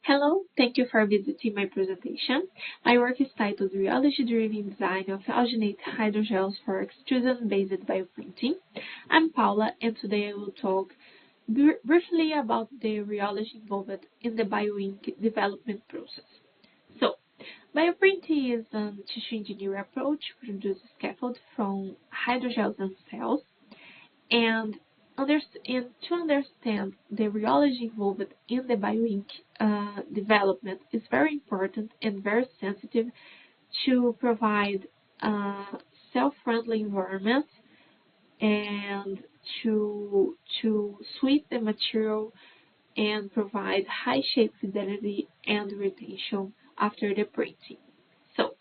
Hello, thank you for visiting my presentation. My work is titled Rheology-Driven Design of Alginate Hydrogels for Extrusion-Based Bioprinting. I'm Paula, and today I will talk briefly about the rheology involved in the bioink development process. So, bioprinting is a tissue engineering approach to produce scaffold from hydrogels and cells, and to understand the rheology involved in the bioink development is very important and very sensitive to provide cell-friendly environment and to sweep the material and provide high shape fidelity and retention after the printing. So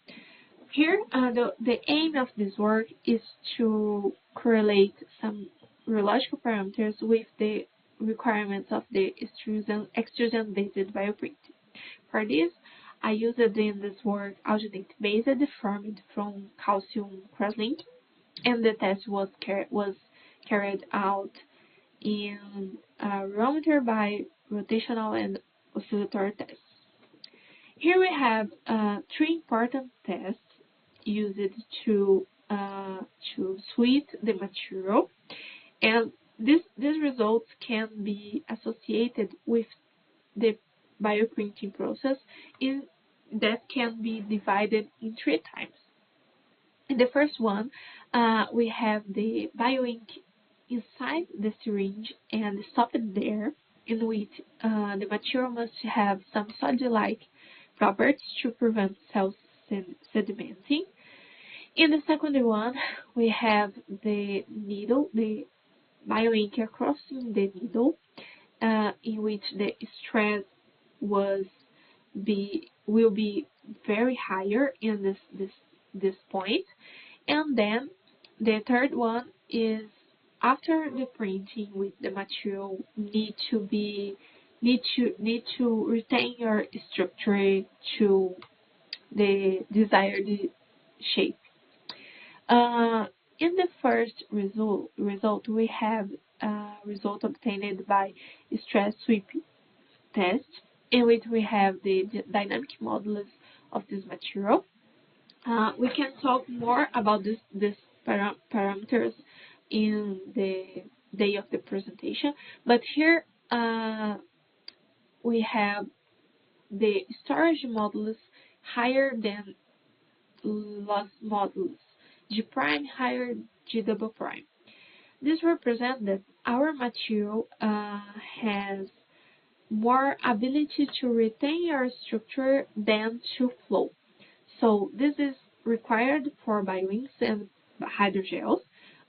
here, the aim of this work is to correlate some rheological parameters with the requirements of the extrusion-based bioprinting. For this, I used in this work alginate-based formed from calcium cross-linking, and the test was carried out in rheometer by rotational and oscillatory tests. Here we have three important tests used to sweep the material, and these results can be associated with the bioprinting process that can be divided in three times. In the first one, we have the bioink inside the syringe and stopped there, in which the material must have some solid-like properties to prevent cells sedimenting. In the second one, we have the needle, the bioink crossing the needle, in which the stress will be very higher in this point. And then the third one is after the printing, with the material need to retain your structure to the desired shape. In the first result, we have a result obtained by stress sweeping test, in which we have the dynamic modulus of this material. We can talk more about these parameters in the day of the presentation, but here we have the storage modulus higher than loss modulus, G prime higher G double prime. This represents that our material has more ability to retain our structure than to flow. So this is required for bioinks and hydrogels,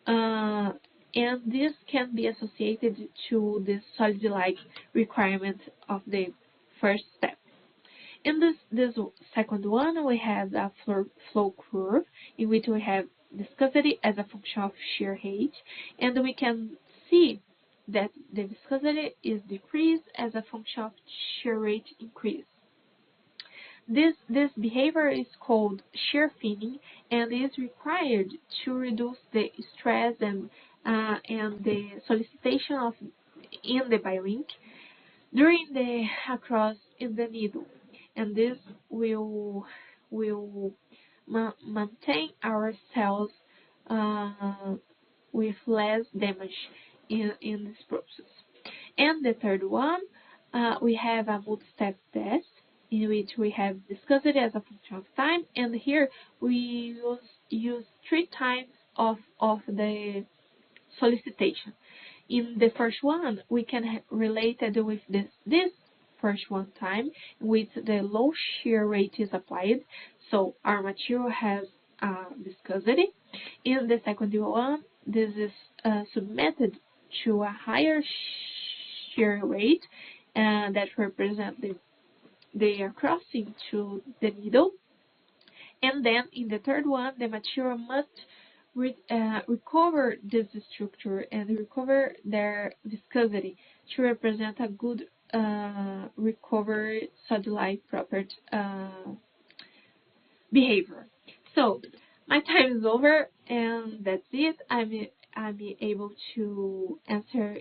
and this can be associated to the solid-like requirement of the first step. In this second one, we have a flow curve in which we have viscosity as a function of shear height, and we can see that the viscosity is decreased as a function of shear rate increase. This behavior is called shear thinning and is required to reduce the stress and the solicitation in the bioink during the across in the needle, and this will maintain our cells with less damage in this process. And the third one, we have a multi-step test in which we have viscosity as a function of time, and here we use three times of the solicitation. In the first one, we can relate it with this first one time, in which the low shear rate is applied, so our material has viscosity. In the second one, this is submitted to a higher shear rate that represents the crossing to the needle. And then in the third one, the material must recover this structure and recover their viscosity to represent a good recovery solid-like property behavior. So my time is over, and that's it. I'm able to answer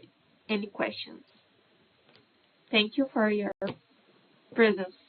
any questions. Thank you for your presence.